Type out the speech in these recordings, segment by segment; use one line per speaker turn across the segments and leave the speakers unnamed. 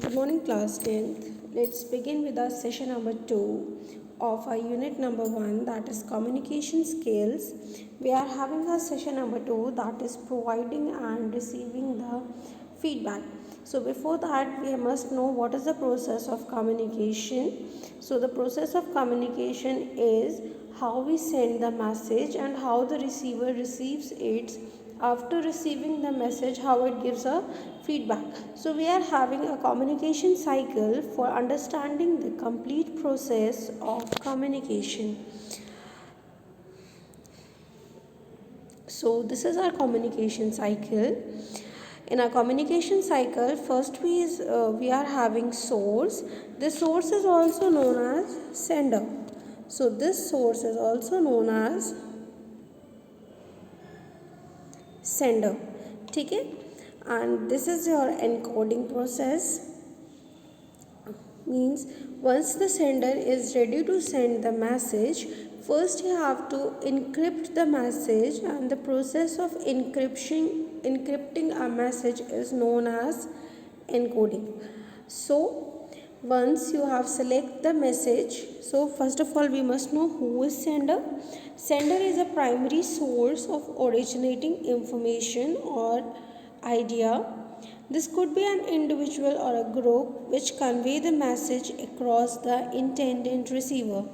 Good morning, class 10th. Let's begin with our session number 2 of our unit number 1, that is communication skills. We are having our session number 2, that is providing and receiving the feedback. So before that, we must know what is the process of communication. So the process of communication is how we send the message and how the receiver receives it. After receiving the message, how it gives a feedback. So we are having a communication cycle for understanding the complete process of communication. So this is our communication cycle. In our communication cycle, first we are having source. This source is also known as sender. So this source is also known as sender. ठीक है, and this is your encoding process. Means once the sender is ready to send the message, first you have to encrypt the message, and the process of encrypting a message is known as encoding. So once you have select the message, so first of all we must know who is sender. Sender is a primary source of originating information or idea. This could be an individual or a group which convey the message across the intended receiver.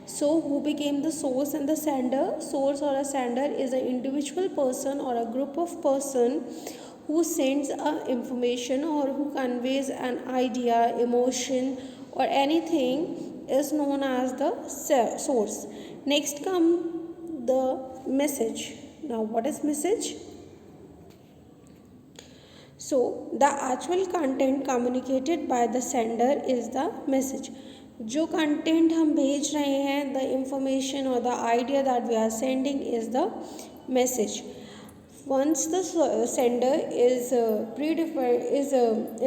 So who became the source and the sender? Source or a sender is an individual person or a group of person who sends information or who conveys an idea, emotion or anything is known as the source. Next come the message. Now what is message? So the actual content communicated by the sender is the message. जो content हम भेज रहे हैं, the information or the idea that we are sending is the message. Once the sender is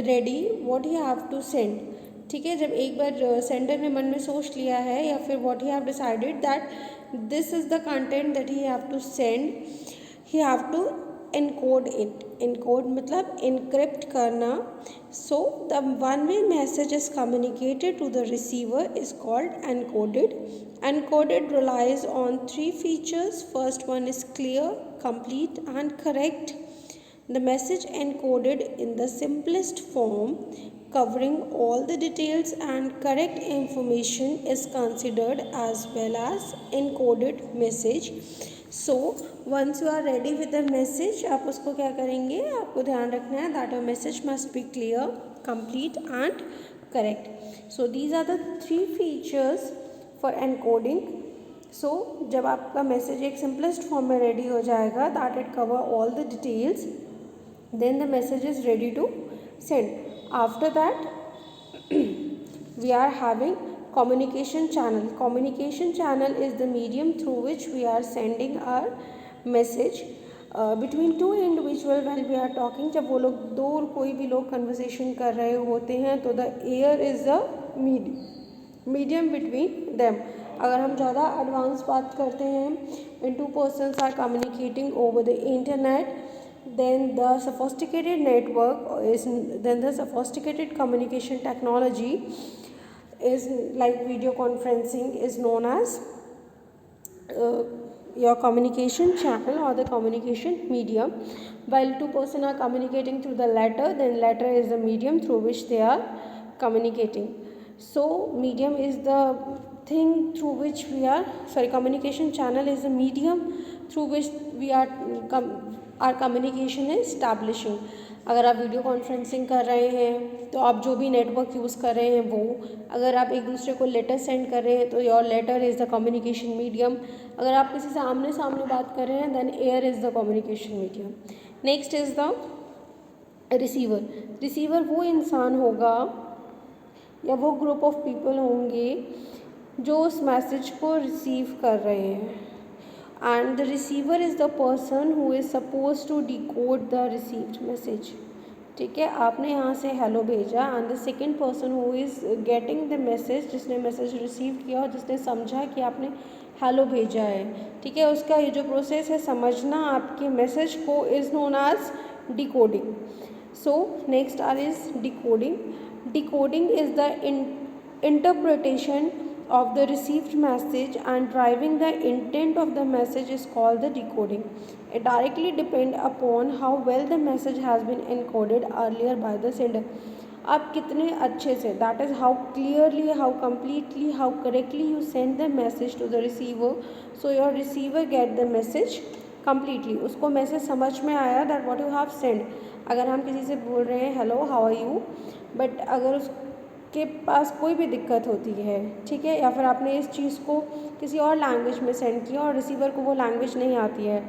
ready, what he have to send. ठीक है, जब एक बार sender ने मन में सोच लिया है या फिर what he have decided that this is the content that he have to send, he have to encode it. Encode मतलब encrypt करना. So the one way message is communicated to the receiver is called encoded. Encoded relies on 3 features. First one is clear, complete and correct. The message encoded in the simplest form, covering all the details and correct information, is considered as well as encoded message. So once you are ready with the message, आप उसको क्या करेंगे, आपको ध्यान रखना है that your message must be clear, complete and correct. So these are the 3 features for encoding. So जब आपका message एक simplest form में ready हो जाएगा, that it cover all the details, then the message is ready to send. After that we are having communication channel. Communication channel is the medium through which we are sending our message between two individual when we are talking. जब वो लोग दो और कोई भी लोग conversation कर रहे होते हैं तो the air is the medium between them. अगर हम ज़्यादा एडवांस बात करते हैं when two persons are communicating over the internet, then the sophisticated communication technology is like video conferencing is known as your communication channel or the communication medium. While two persons are communicating through the letter, then letter is the medium through which they are communicating. So medium is the thing through which we are communication channel is the medium through which we are our communication is establishing. अगर आप video conferencing कर रहे हैं तो आप जो भी network use कर रहे हैं वो, अगर आप एक दूसरे को लेटर सेंड कर रहे हैं तो your letter is the communication medium. अगर आप किसी से आमने सामने बात कर रहे हैं then air is the communication medium. Next is the receiver. Receiver वो इंसान होगा या वो ग्रुप ऑफ पीपल होंगे जो उस मैसेज को रिसीव कर रहे हैं. And the receiver is the person who is supposed to decode the received message. ठीक है, आपने यहाँ से हेलो भेजा and the second person who is getting the message, जिसने मैसेज रिसीव किया और जिसने समझा कि आपने हेलो भेजा है, ठीक है, उसका ये जो प्रोसेस है समझना आपके मैसेज को is known as decoding. So next R is decoding. Decoding is the interpretation of the received message, and driving the intent of the message is called the decoding. It directly depends upon how well the message has been encoded earlier by the sender. आप कितने अच्छे से, that is how clearly, how completely, how correctly you send the message to the receiver, so your receiver get the message completely. उसको message समझ में आया that what you have send. अगर हम किसी से बोल रहे हैं hello how are you, but अगर उसके पास कोई भी दिक्कत होती है, ठीक है, या फिर आपने इस चीज़ को किसी और लैंग्वेज में सेंड किया और रिसीवर को वो लैंग्वेज नहीं आती है,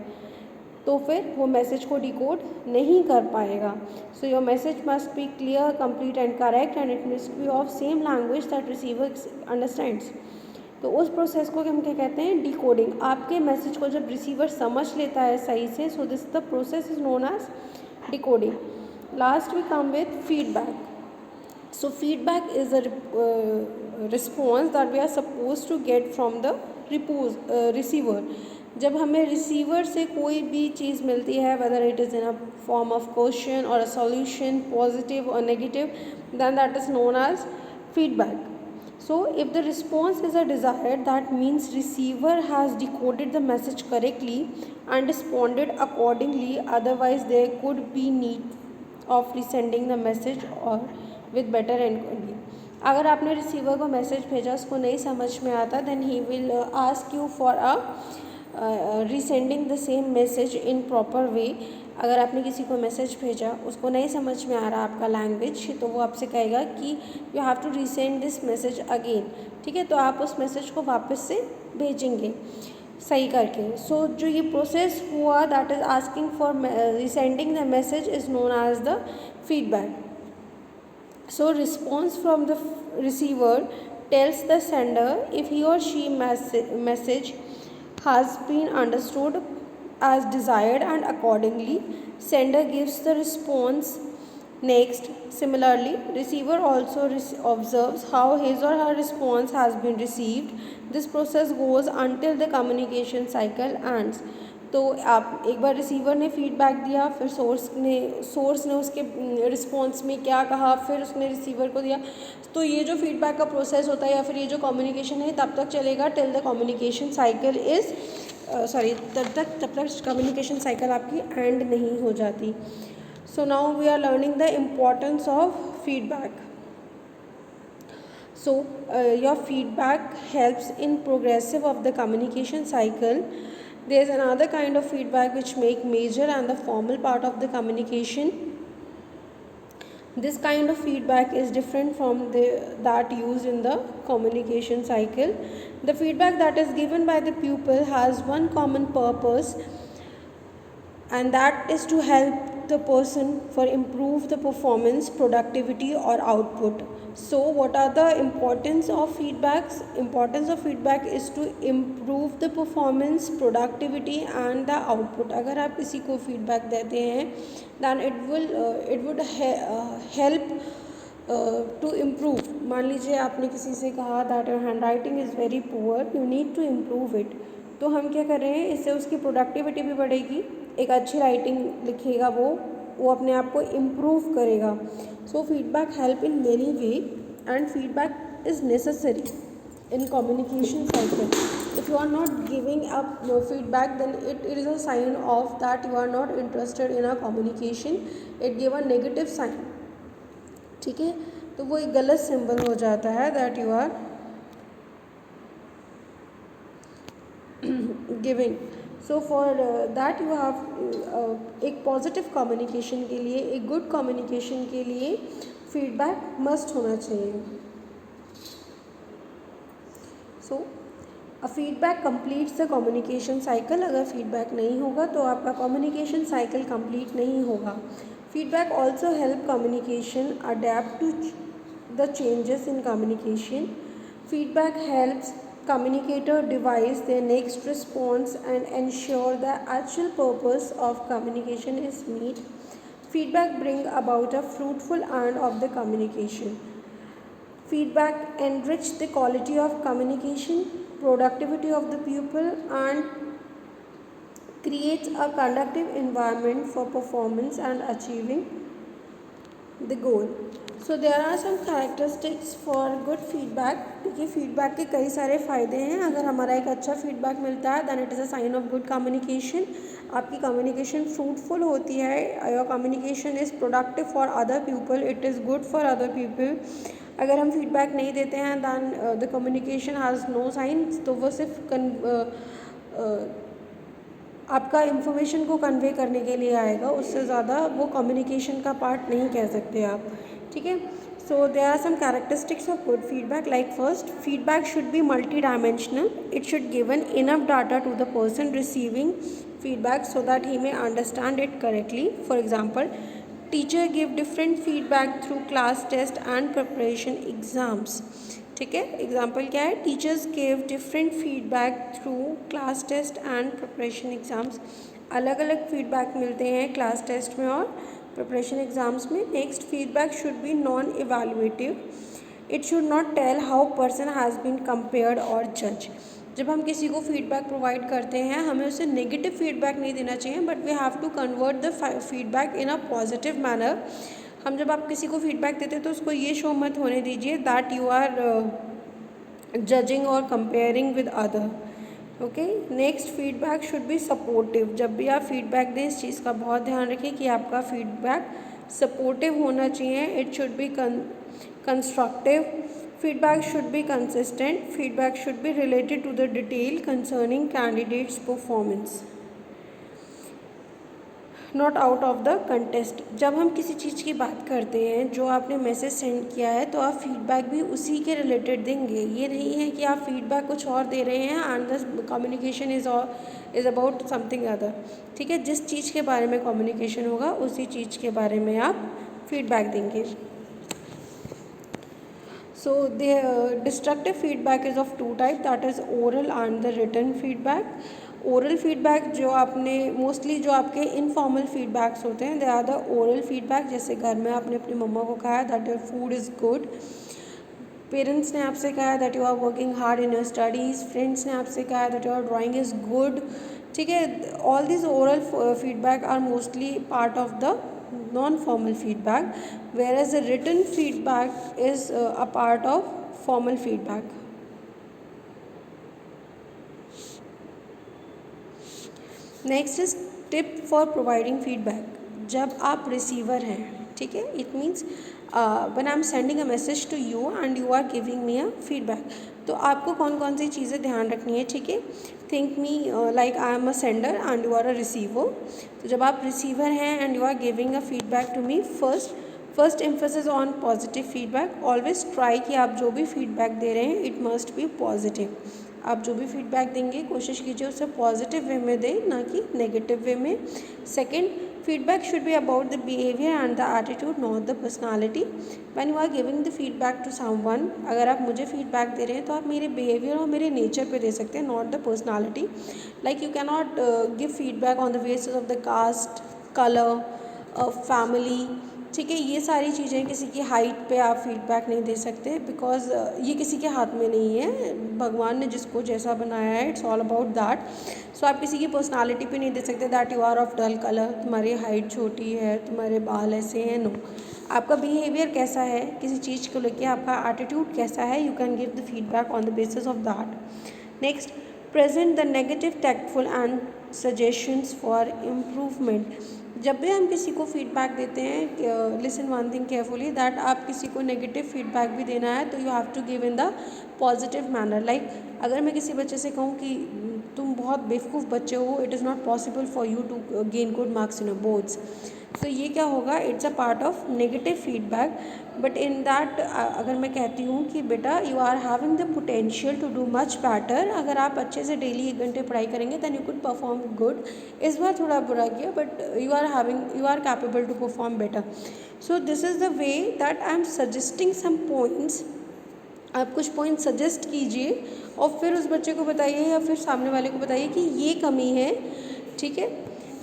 तो फिर वो मैसेज को डिकोड नहीं कर पाएगा. So your message must be clear, complete and correct, and it must be of same language that receiver understands. तो उस प्रोसेस को हम क्या कहते हैं, डिकोडिंग. आपके मैसेज को जब रिसीवर समझ लेता है सही से, so this the process is known as decoding. Last we come with feedback. So feedback is a response that we are suppose to get from the receiver. जब हमें रिसीवर से कोई भी चीज़ मिलती है, whether it is in a form of question और a solution, positive और negative, then that is known as feedback. So if the response is a desired, that means receiver has decoded the message correctly and responded accordingly. Otherwise there could be need of resending the message or with better encoding. अगर आपने receiver को message भेजा, उसको नहीं समझ में आता, then he will ask you for a resending the same message in proper way. अगर आपने किसी को मैसेज भेजा, उसको नहीं समझ में आ रहा आपका लैंग्वेज, तो वो आपसे कहेगा कि you have to resend this message again. ठीक है, तो आप उस मैसेज को वापस से भेजेंगे सही करके. सो जो ये प्रोसेस हुआ, that is asking for resending the message, is known as the feedback. So response from the receiver tells the sender if he or she message has been understood as desired, and accordingly sender gives the response. Next, similarly, receiver also observes how his or her response has been received. This process goes until the communication cycle ends. तो आप एक बार receiver ने feedback दिया, फिर source ने उसके response में क्या कहा, फिर उसने रिसीवर को दिया. तो ये जो फीडबैक का प्रोसेस होता है या फिर ये जो कम्युनिकेशन है, तब तक चलेगा till the communication cycle is तब तक कम्युनिकेशन साइकिल आपकी एंड नहीं हो जाती. So now we are learning the importance of feedback. So your feedback helps in progressive of the communication cycle. There is another kind of feedback which make major and the formal part of the communication. This kind of feedback is different from that used in the communication cycle. The feedback that is given by the pupil has one common purpose, and that is to help the person for improve the performance, productivity or output. So what are the importance of feedbacks? Importance of feedback is to improve the performance, productivity and the output. अगर आप किसी को feedback देते हैं, then it would help to improve. मान लीजिए आपने किसी से कहा that your handwriting is very poor, you need to improve it. तो हम क्या कर रहे हैं, इससे उसकी प्रोडक्टिविटी भी बढ़ेगी, एक अच्छी राइटिंग लिखेगा, वो अपने आप को इम्प्रूव करेगा. So feedback help in many way, and feedback is necessary in communication cycle. If you are not giving up feedback, then it is a sign of that you are not interested in a communication. It give a negative sign. ठीक है, तो वो एक गलत symbol हो जाता है that you are giving. So for that you have एक पॉजिटिव कम्युनिकेशन के लिए, एक गुड कम्युनिकेशन के लिए फीडबैक मस्ट होना चाहिए. So a feedback completes the communication cycle. अगर फीडबैक नहीं होगा तो आपका कम्युनिकेशन साइकिल कंप्लीट नहीं होगा. Feedback also help communication adept to the changes in communication. Feedback helps communicator devise their next response and ensure the actual purpose of communication is met. Feedback bring about a fruitful end of the communication. Feedback enrich the quality of communication, productivity of the pupil, and creates a conducive environment for performance and achieving the goal. So there are some characteristics for good feedback. देखिए feedback के कई सारे फ़ायदे हैं. अगर हमारा एक अच्छा फीडबैक मिलता है then it is a sign of good communication. आपकी कम्युनिकेशन फ्रूटफुल होती है. Your communication is productive for other people. It is good for other people. अगर हम फीडबैक नहीं देते हैं than the communication has no science. तो वो सिर्फ आपका इन्फॉर्मेशन को कन्वे करने के लिए आएगा. उससे ज़्यादा वो कम्युनिकेशन का पार्ट नहीं कह सकते आप. ठीक है. So there are some characteristics of good feedback. Like first, feedback should be multi dimensional. It should given enough data to the person receiving feedback so that he may understand it correctly. For example, teacher give different feedback through class test and preparation exams. ठीक है. Example क्या है? Teachers gave different feedback through class test and preparation exams. अलग अलग feedback मिलते हैं class test में और प्रिपरेशन एग्ज़ाम्स में. Next, feedback should be non evaluative. It should not tell how person has been compared और जज. जब हम किसी को फीडबैक प्रोवाइड करते हैं हमें उसे नेगेटिव फीडबैक नहीं देना चाहिए, but we have to convert the feedback in a positive manner. हम जब आप किसी को फीडबैक देते हैं तो उसको ये शो मत होने दीजिए दैट यू आर जजिंग और comparing with other. Okay. Next, feedback should be supportive. जब भी आप फीडबैक दें इस चीज़ का बहुत ध्यान रखिए कि आपका फीडबैक सपोर्टिव होना चाहिए. It should be constructive. Feedback should be consistent. Feedback should be related to the detail concerning candidates' performance, not out of the context. जब हम किसी चीज़ की बात करते हैं, जो आपने मैसेज सेंड किया है, तो आप फीडबैक भी उसी के रिलेटेड देंगे. ये नहीं है कि आप फीडबैक कुछ और दे रहे हैं and the communication is about something other. ठीक है. जिस चीज़ के बारे में कम्युनिकेशन होगा उसी चीज़ के बारे में आप फीडबैक देंगे. So the destructive feedback is of two type, that is oral and the written feedback. Oral feedback जो आपने मोस्टली जो आपके इनफॉर्मल फीडबैक्स होते हैं they are the oral feedback. जैसे घर में आपने अपनी मम्मा को कहा that your food is good. Parents ने आपसे कहा that you are working hard in your studies. Friends ने आपसे कहा that your drawing is good. ठीक है. All this oral feedback are mostly part of the non-formal feedback, whereas the written feedback is a part of formal feedback. Next is tip for providing feedback. जब आप receiver हैं, ठीक है, it means when I'm sending a message to you and you are giving me a feedback, तो आपको कौन कौन सी चीज़ें ध्यान रखनी है. ठीक है. Think me like I am a sender and you are a receiver. तो जब आप रिसीवर हैं and you are giving a feedback to me, first emphasis on positive feedback. Always try कि आप जो भी फीडबैक दे रहे हैं इट मस्ट बी पॉजिटिव. आप जो भी फीडबैक देंगे कोशिश कीजिए उसे पॉजिटिव वे में दें, ना कि नेगेटिव वे में. Second, feedback should be about the behavior and the attitude, not the personality. when you are giving the feedback to someone, अगर आप मुझे feedback दे रहे हैं तो आप मेरे behavior और मेरे nature पे दे सकते हैं, not the personality. like you cannot give feedback on the basis of the caste, color, family. ठीक है. ये सारी चीज़ें, किसी की हाइट पे आप फीडबैक नहीं दे सकते बिकॉज ये किसी के हाथ में नहीं है. भगवान ने जिसको जैसा बनाया है it's all about that. So आप किसी की पर्सनालिटी पे नहीं दे सकते that you are of dull colour, तुम्हारी हाइट छोटी है, तुम्हारे बाल ऐसे हैं. नो. आपका बिहेवियर कैसा है किसी चीज़ को लेके, आपका एटीट्यूड कैसा है, you can give the feedback on the basis of that. Next, present the negative tactful and suggestions for improvement. जब भी हम किसी को फीडबैक देते हैं, listen one thing carefully, that आप किसी को नेगेटिव फीडबैक भी देना है तो you have to give in the positive manner. Like अगर मैं किसी बच्चे से कहूँ कि तुम बहुत बेवकूफ़ बच्चे हो, it is not possible for you to gain good marks in boards. तो ये क्या होगा, it's a part of negative feedback. But in that अगर मैं कहती हूँ कि बेटा you are having the potential to do much better, अगर आप अच्छे से डेली 1 घंटे पढ़ाई करेंगे than you could perform good. इस बार थोड़ा बुरा किया but you are capable to perform better. So this is the way that I am suggesting some points. आप कुछ पॉइंट सजेस्ट कीजिए और फिर उस बच्चे को बताइए या फिर सामने वाले को बताइए कि ये कमी है. ठीक है.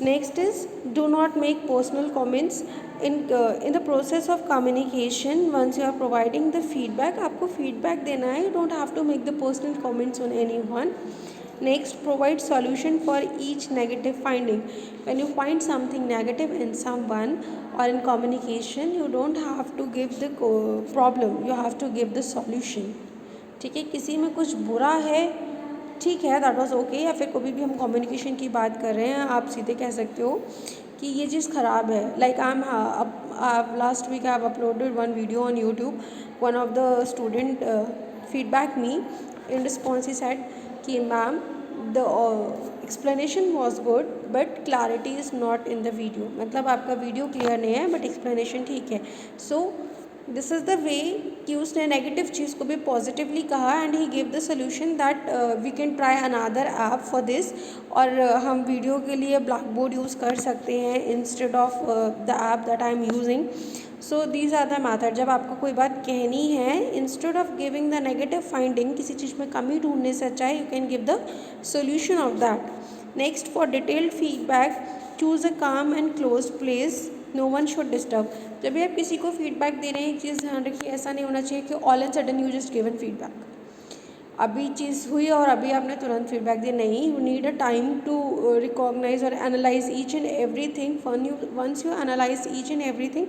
Next is do not make personal comments in the process of communication. Once you are providing the feedback, आपको फीडबैक देना है, you don't have to make the personal comments on any one. Next, provide solution for each negative finding. When you find something negative in someone or in communication, you don't have to give the problem, you have to give the solution. ठीक है, किसी में कुछ बुरा है, ठीक है, that was okay, या फिर कभी भी हम कम्युनिकेशन की बात कर रहे हैं, आप सीधे कह सकते हो कि ये चीज़ ख़राब है. Like I am last week I have uploaded one video on YouTube. One of the student feedback me in response he said कि ma'am the explanation was good but clarity is not in the video. मतलब आपका video clear नहीं है but explanation ठीक है. So this is the way कि उसने negative चीज़ को भी पॉजिटिवली कहा and he give the solution that we can try another app for this. और हम वीडियो के लिए ब्लैक बोर्ड यूज़ कर सकते हैं instead of the app that I am using. So these are the method. जब आपको कोई बात कहनी है, instead of giving the negative finding, किसी चीज़ में कमी ढूंढने से अच्छा है you can give the solution of that. Next, for detailed feedback choose a calm and close place. No one should disturb. जब भी आप किसी को फीडबैक दे रहे हैं, एक चीज़ ध्यान रखिए, ऐसा नहीं होना चाहिए कि all and sudden you just given feedback. अभी चीज़ हुई और अभी आपने तुरंत फीडबैक दिया. नहीं, you need a time to recognise और analyse each and every thing. Once you analyse each and every thing,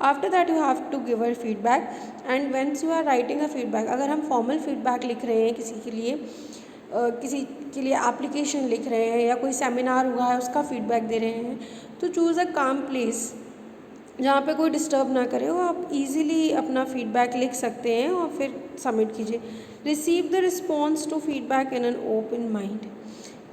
after that you have to give a feedback. And once you are writing a feedback, अगर हम formal feedback लिख रहे हैं किसी के लिए application लिख रहे हैं या कोई सेमिनार हुआ है उसका फीडबैक दे रहे हैं, तो चूज़ अ काम प्लेस जहाँ पे कोई डिस्टर्ब ना करे, वो आप इजीली अपना फीडबैक लिख सकते हैं और फिर सबमिट कीजिए. Receive the response to feedback in an open mind.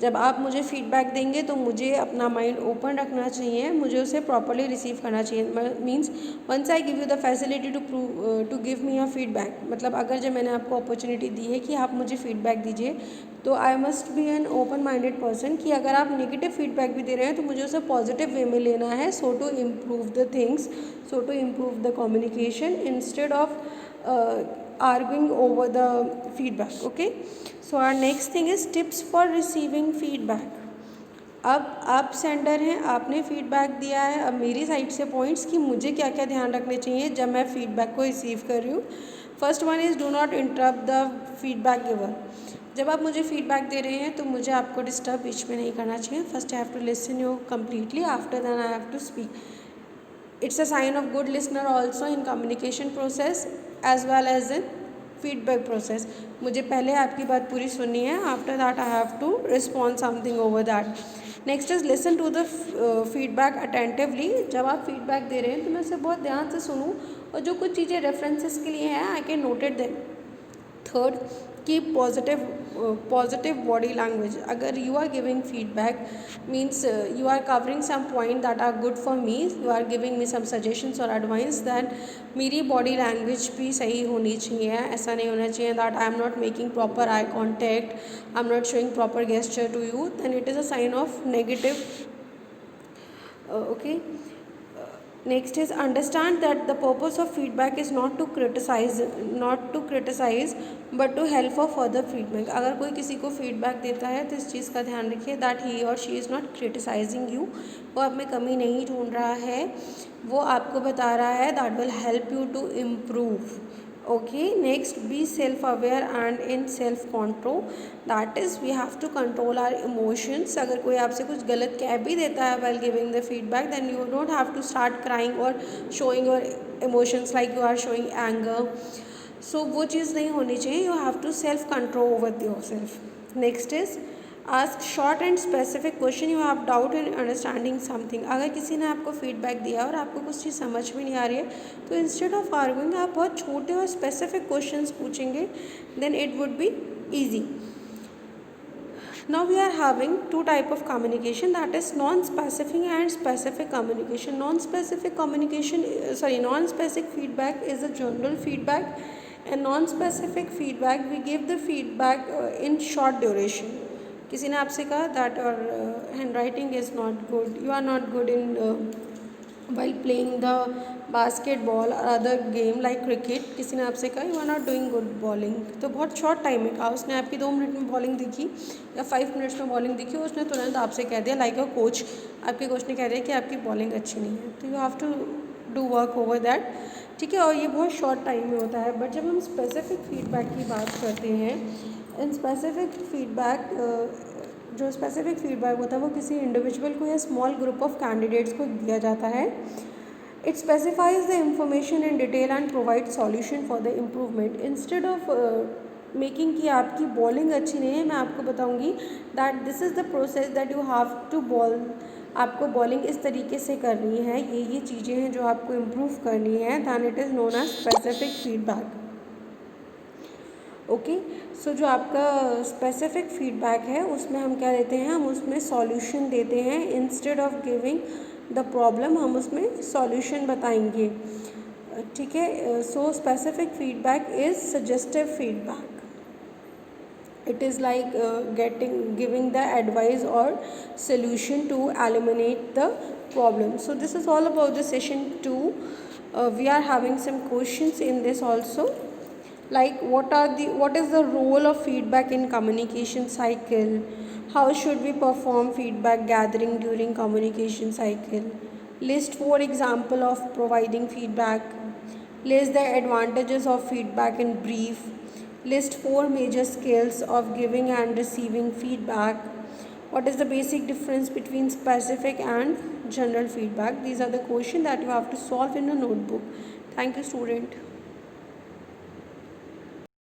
जब आप मुझे फीडबैक देंगे तो मुझे अपना माइंड ओपन रखना चाहिए, मुझे उसे प्रॉपरली रिसीव करना चाहिए. Means once I give you the facility to give me a feedback, मतलब अगर जब मैंने आपको अपॉर्चुनिटी दी है कि आप मुझे फीडबैक दीजिए, तो I must be an open minded person कि अगर आप नेगेटिव फीडबैक भी दे रहे हैं तो मुझे उसे पॉजिटिव वे में लेना है. So to improve the things, so to improve the communication instead of arguing over the feedback. Okay, so our next thing is tips for receiving feedback. अब आप सेंडर हैं, आपने फीडबैक दिया है. अब मेरी साइड से पॉइंट्स कि मुझे क्या क्या ध्यान रखने चाहिए जब मैं फीडबैक को रिसीव कर रही हूँ. First one is do not interrupt the feedback giver. जब आप मुझे फीडबैक दे रहे हैं तो मुझे आपको डिस्टर्ब बीच में नहीं करना चाहिए. First I have to listen you completely, after than I have to speak. It's a sign of good listener also in communication process as well as in feedback process. मुझे पहले आपकी बात पूरी सुननी है, after that I have to respond something over that. Next is listen to the feedback attentively. जब आप feedback दे रहे हैं तो मैं उसे बहुत ध्यान से सुनूँ और जो कुछ चीज़ें references के लिए हैं I can note them. Third, keep positive body language. अगर you are giving feedback means you are covering some point that are good for me, you are giving me some suggestions or advice, then मेरी body language भी सही होनी चाहिए. ऐसा नहीं होना चाहिए that I am not making proper eye contact, I am not showing proper gesture to you, then it is a sign of negative. Okay. Next is understand that the purpose of feedback is not to criticize but to help for further feedback. अगर कोई किसी को feedback देता है तो इस चीज़ का ध्यान रखिए that he or she is not criticizing you. वो आप में कमी नहीं ढूंढ रहा है, वो आपको बता रहा है that will help you to improve. Okay, next, be self-aware and in self-control. That is, we have to control our emotions. अगर कोई आपसे कुछ गलत कह भी देता है while giving the feedback, then you don't have to start crying or showing your emotions like you are showing anger. So वो चीज़ नहीं होनी चाहिए. You have to self-control over yourself. Next is ask short and specific question. You have doubt in understanding something. अगर किसी ने आपको feedback दिया और आपको कुछ चीज़ समझ में नहीं आ रही है तो इंस्टेड ऑफ आर्गुइंग आप बहुत छोटे और स्पेसिफिक क्वेश्चंस पूछेंगे, then it would be easy. Now we are having two type of communication, that is non-specific and specific communication. Non-specific feedback is a general feedback, and non-specific feedback we give the feedback in short duration. किसी ने आपसे कहा that your handwriting is not good, you are not good in while playing the basketball or other game like cricket. किसी ने आपसे कहा you are not doing good bowling, तो बहुत शॉर्ट टाइम में कहा उसने, आपकी 2 मिनट में बॉलिंग दिखी या 5 मिनट्स में बॉलिंग दिखी, उसने तुरंत आपसे कह दिया लाइक अ कोच, आपके कोच ने कह दिया कि आपकी बॉलिंग अच्छी नहीं है, तो you have to do work over that. ठीक है, और ये बहुत शॉर्ट टाइम में होता है. बट जब हम स्पेसिफिक फीडबैक की बात करते हैं इन स्पेसिफिक फीडबैक जो स्पेसिफिक फीडबैक होता है वो किसी इंडिविजुअल को या स्मॉल ग्रुप ऑफ कैंडिडेट्स को दिया जाता है. It specifies the information in detail and provide solution for the improvement. Instead of making कि आपकी बॉलिंग अच्छी नहीं है, मैं आपको बताऊंगी that this is the process that you have to bowl. आपको बॉलिंग इस तरीके से करनी है, ये चीज़ें हैं जो आपको इम्प्रूव करनी है. Then it is known as specific feedback. Okay, so जो आपका स्पेसिफिक फीडबैक है उसमें हम क्या देते हैं, हम उसमें सॉल्यूशन देते हैं. Instead of giving the problem हम उसमें सॉल्यूशन बताएंगे. ठीक है. So specific feedback is suggestive feedback. It is like giving the advice or solution to eliminate the problem. So this is all about the session 2. We are having some questions in this also, like what is the role of feedback in communication cycle, how should we perform feedback gathering during communication cycle, list 4 example of providing feedback, list the advantages of feedback in brief, list 4 major skills of giving and receiving feedback, what is the basic difference between specific and general feedback. These are the questions that you have to solve in a notebook. Thank you, student.